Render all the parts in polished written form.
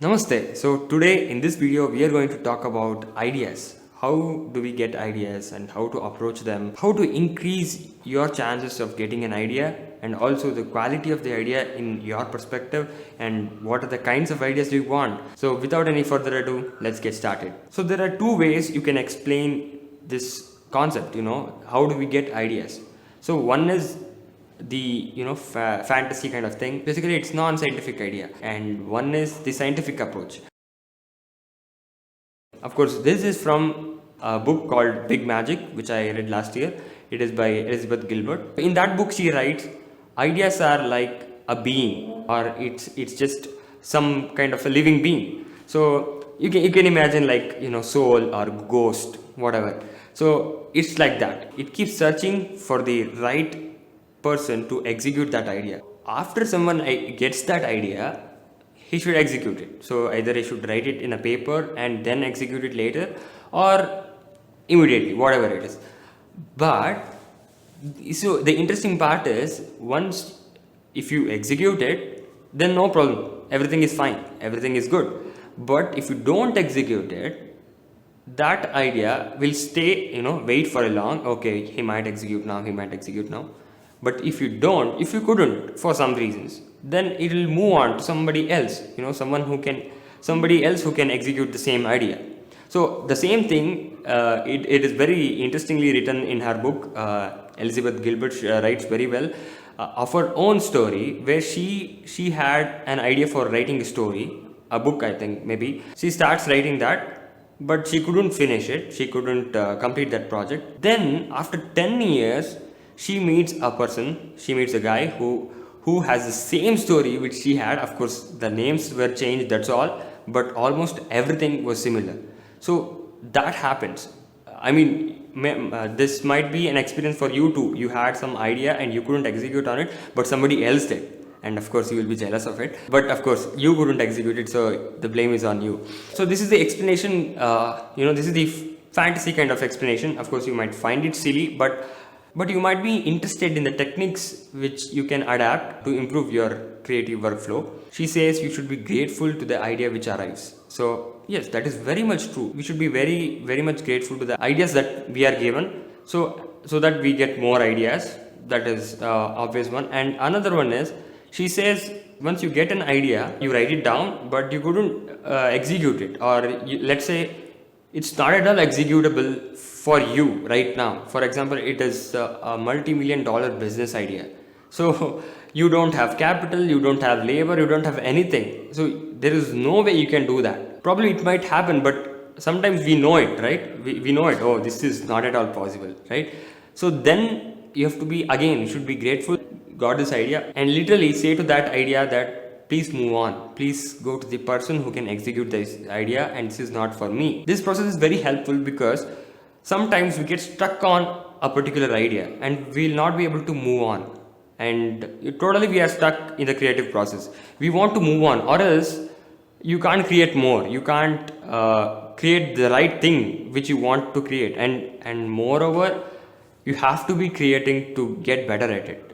Namaste. So today in this video we are going to talk about ideas. How do we get ideas and how to approach them? How to increase your chances of getting an idea and also the quality of the idea in your perspective and what are the kinds of ideas you want. So without any further ado, let's get started. So there are two ways you can explain this concept, how do we get ideas? So one is the fantasy kind of thing. Basically it's non-scientific idea, and one is the scientific approach. Of course, this is from a book called Big Magic, which I read last year. It is by Elizabeth Gilbert. In that book she writes, ideas are like a being, or it's just some kind of a living being. So you can imagine, like, soul or ghost, whatever. So it's like that. It keeps searching for the right person to execute that idea. After someone gets that idea, he should execute it. So either he should write it in a paper and then execute it later, or immediately, whatever it is. But so the interesting part is, once if you execute it, then no problem, everything is fine, everything is good. But if you don't execute it, that idea will stay, wait for a long, okay, he might execute now. But if you couldn't for some reasons, then it will move on to somebody else, somebody else who can execute the same idea. So the same thing, it is very interestingly written in her book. Elizabeth Gilbert writes very well of her own story, where she had an idea for writing a story, a book, I think, maybe. She starts writing that, but she couldn't finish it. She couldn't complete that project. Then after 10 years, she meets a guy who has the same story which she had. Of course, the names were changed, that's all, but almost everything was similar. So that happens. I mean, this might be an experience for you too. You had some idea and you couldn't execute on it, but somebody else did. And of course, you will be jealous of it. But of course, you couldn't execute it, so the blame is on you. So this is the explanation, this is the fantasy kind of explanation. Of course, you might find it silly, but you might be interested in the techniques which you can adapt to improve your creative workflow. She says you should be grateful to the idea which arrives. So yes, that is very much true. We should be very, very much grateful to the ideas that we are given, so that we get more ideas. That is obvious one. And another one is, she says, once you get an idea, you write it down, but you couldn't execute it, or let's say it's not at all executable for you right now. For example, it is a multi-million-dollar business idea. So you don't have capital, you don't have labor, you don't have anything. So there is no way you can do that. Probably it might happen, but sometimes we know it, right? We know it. Oh, this is not at all possible, right? So then you have to be, again, you should be grateful, got this idea, and literally say to that idea that please move on. Please go to the person who can execute this idea, and this is not for me. This process is very helpful because sometimes we get stuck on a particular idea and we'll not be able to move on. And totally we are stuck in the creative process. We want to move on, or else you can't create more. You can't create the right thing which you want to create. And moreover, you have to be creating to get better at it.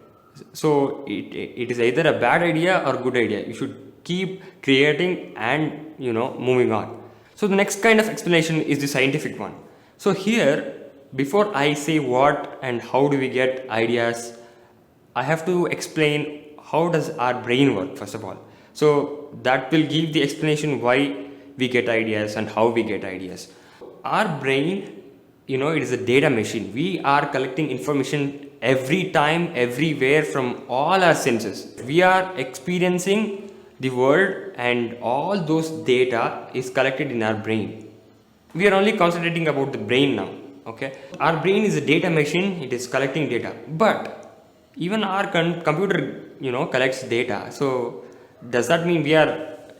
So it is either a bad idea or good idea. You should keep creating and moving on. So the next kind of explanation is the scientific one. So here, before I say what and how do we get ideas, I have to explain how does our brain work, first of all. So that will give the explanation why we get ideas and how we get ideas. Our brain, it is a data machine. We are collecting information every time, everywhere, from all our senses. We are experiencing the world, and all those data is collected in our brain. We are only concentrating about the brain now, okay? Our brain is a data machine, it is collecting data. But even our computer, collects data. So does that mean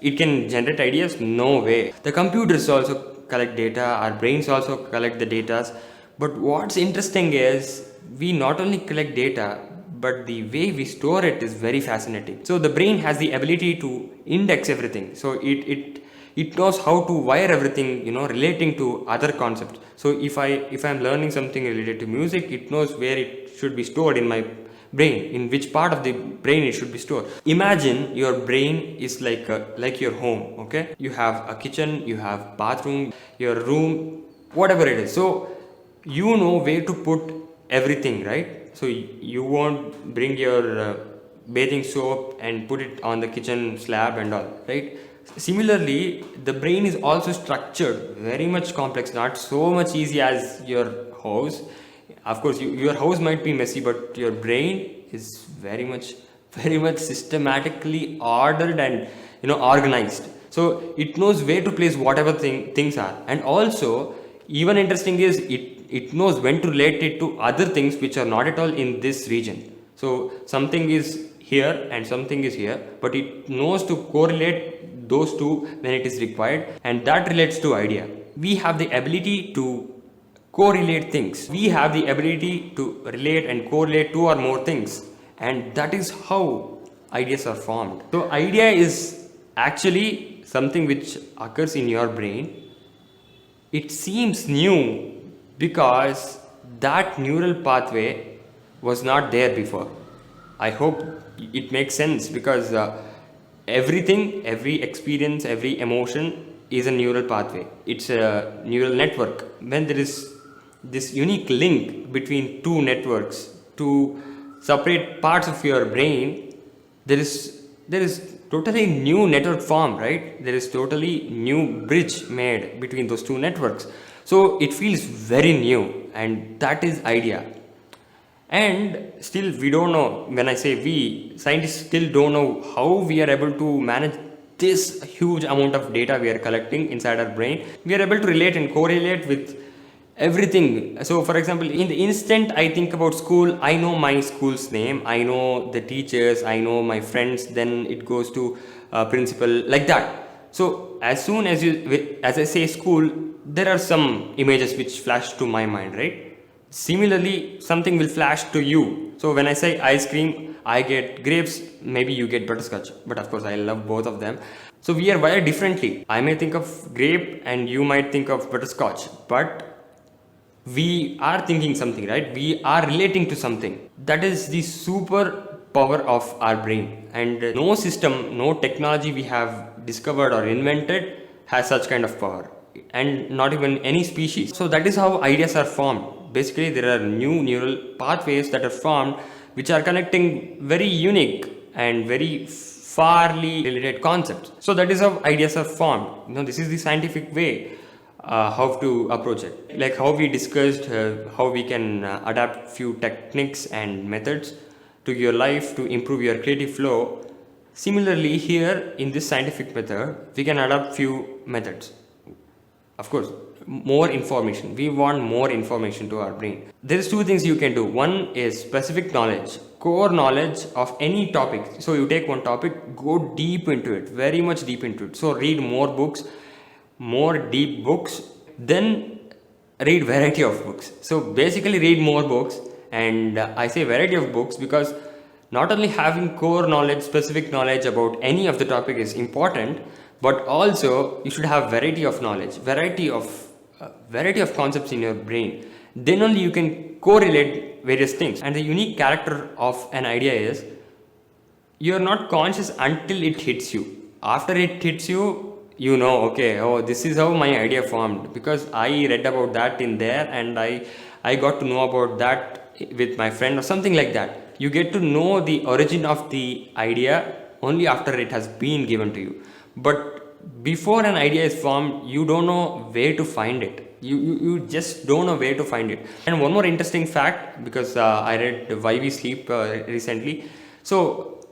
it can generate ideas? No way. The computers also collect data, our brains also collect the data. But what's interesting is, we not only collect data, but the way we store it is very fascinating. So the brain has the ability to index everything. So it knows how to wire everything, relating to other concepts. So if I'm learning something related to music, it knows where it should be stored in my brain, in which part of the brain it should be stored. Imagine your brain is like your home, okay? You have a kitchen, you have bathroom, your room, whatever it is. So you know where to put everything, right? So you won't bring your bathing soap and put it on the kitchen slab and all, right? Similarly, the brain is also structured very much complex, not so much easy as your house. Of course, your house might be messy, but your brain is very much systematically ordered and organized. So it knows where to place whatever things are, and also even interesting is it knows when to relate it to other things which are not at all in this region. So something is here and something is here, but it knows to correlate those two when it is required, and that relates to idea. We have the ability to correlate things. We have the ability to relate and correlate two or more things, and that is how ideas are formed. So idea is actually something which occurs in your brain. It seems new because that neural pathway was not there before. I hope it makes sense, because everything, every experience, every emotion is a neural pathway. It's a neural network. When there is this unique link between two networks, two separate parts of your brain, there is totally new network formed, right? There is totally new bridge made between those two networks. So it feels very new, and that is idea. And still we don't know, when I say we, scientists still don't know how we are able to manage this huge amount of data we are collecting inside our brain. We are able to relate and correlate with everything. So for example, in the instant I think about school, I know my school's name, I know the teachers, I know my friends, then it goes to principal, like that. So as soon as I say school, there are some images which flash to my mind, right? Similarly, something will flash to you. So when I say ice cream, I get grapes, maybe you get butterscotch, but of course I love both of them. So we are wired differently. I may think of grape and you might think of butterscotch, but we are thinking something, right? We are relating to something. That is the super power of our brain, and no system, no technology we have discovered or invented has such kind of power, and not even any species. So that is how ideas are formed. Basically, there are new neural pathways that are formed which are connecting very unique and very farly related concepts. So that is how ideas are formed. This is the scientific way how to approach it. Like how we discussed how we can adapt few techniques and methods to your life to improve your creative flow. Similarly, here in this scientific method, we can adapt few methods. Of course, more information. We want more information to our brain. There is two things you can do. One is specific knowledge, core knowledge of any topic. So you take one topic, go deep into it, very much deep into it. So read more books, more deep books, then read variety of books. So basically read more books, and I say variety of books because not only having core knowledge, specific knowledge about any of the topic is important, but also you should have variety of knowledge, variety of concepts in your brain. Then only you can correlate various things. And the unique character of an idea is you are not conscious until it hits you. After it hits you, you know, okay, oh, this is how my idea formed, because I read about that in there, and I got to know about that with my friend or something like that. You get to know the origin of the idea only after it has been given to you. But before an idea is formed, you don't know where to find it. You just don't know where to find it. And one more interesting fact, because I read Why We Sleep recently. So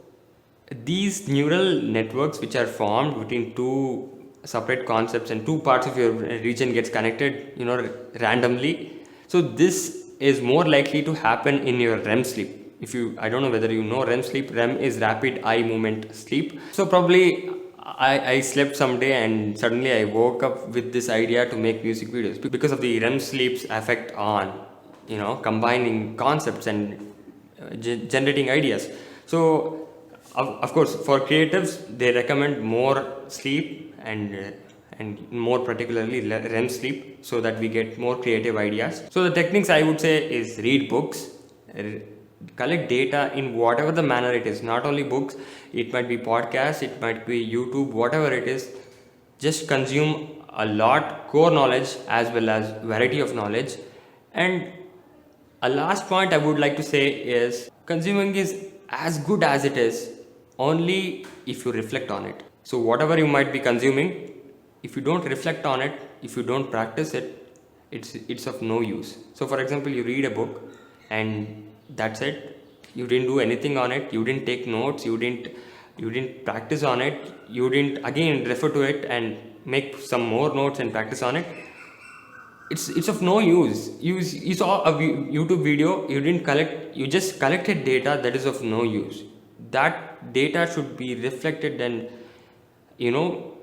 these neural networks which are formed between two separate concepts and two parts of your region gets connected, randomly. So this is more likely to happen in your REM sleep. I don't know whether you know REM sleep. REM is rapid eye movement sleep. So probably I slept someday and suddenly I woke up with this idea to make music videos because of the REM sleep's effect on, combining concepts and generating ideas. So of course, for creatives, they recommend more sleep and more particularly REM sleep, so that we get more creative ideas. So the techniques I would say is read books, collect data in whatever the manner it is, not only books, it might be podcasts, it might be YouTube, whatever it is. Just consume a lot core knowledge as well as variety of knowledge. And a last point I would like to say is consuming is as good as it is only if you reflect on it. So whatever you might be consuming, if you don't reflect on it, if you don't practice it, it's of no use. So for example, you read a book and that's it. You didn't do anything on it, you didn't take notes, you didn't practice on it, you didn't again refer to it and make some more notes and practice on it. It's of no use. You saw a YouTube video, you just collected data that is of no use. That data should be reflected and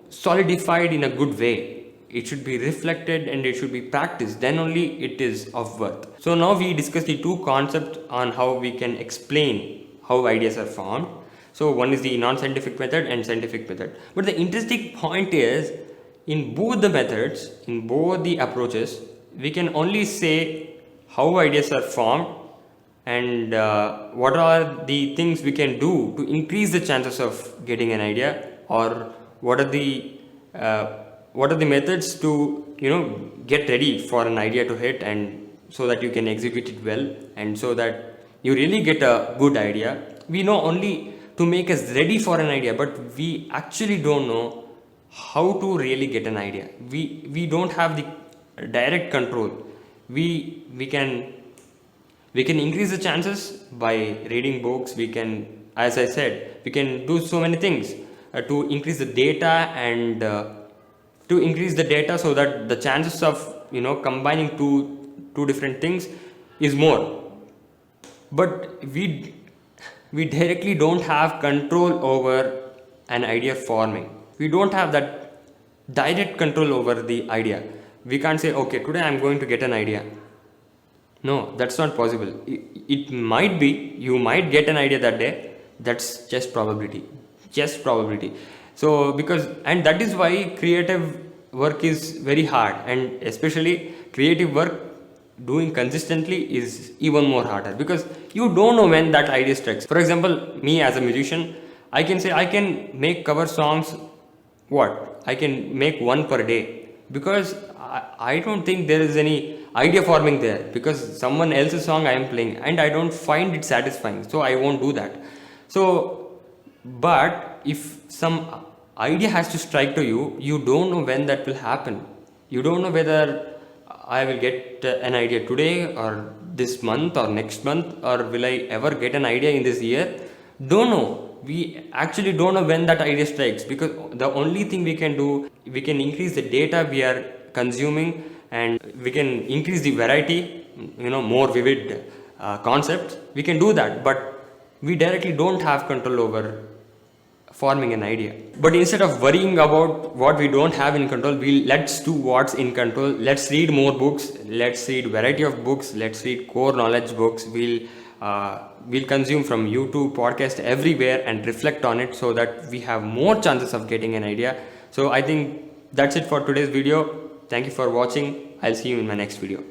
solidified in a good way. It should be reflected and it should be practiced, then only it is of worth. So now we discussed the two concepts on how we can explain how ideas are formed. So one is the non-scientific method and scientific method. But the interesting point is, in both the methods, in both the approaches, we can only say how ideas are formed and what are the things we can do to increase the chances of getting an idea, or what are the methods to get ready for an idea to hit, and so that you can execute it well and so that you really get a good idea. We know only to make us ready for an idea, but we actually don't know how to really get an idea. We don't have the direct control. We can increase the chances by reading books. We can, as I said, we can do so many things to increase the data and to increase the data so that the chances of combining two different things is more. But we directly don't have control over an idea forming. We don't have that direct control over the idea. We can't say, okay, today I'm going to get an idea. No, that's not possible. It might be, you might get an idea that day. That's just probability. So and that is why creative work is very hard, and especially creative work doing consistently is even more harder, because you don't know when that idea strikes. For example, me as a musician, I can say I can make cover songs. I can make one per day, because I don't think there is any idea forming there, because someone else's song I am playing and I don't find it satisfying, so I won't do that. So, but if some idea has to strike to you, you don't know when that will happen. You don't know whether I will get an idea today or this month or next month, or will I ever get an idea in this year. Don't know. We actually don't know when that idea strikes, because the only thing we can do, we can increase the data we are consuming, and we can increase the variety, more vivid concepts. We can do that, but we directly don't have control over forming an idea. But instead of worrying about what we don't have in control, let's do what's in control. Let's read more books, let's read variety of books, let's read core knowledge books. We'll consume from YouTube, podcast, everywhere, and reflect on it so that we have more chances of getting an idea. So I think that's it for today's video. Thank you for watching. I'll see you in my next video.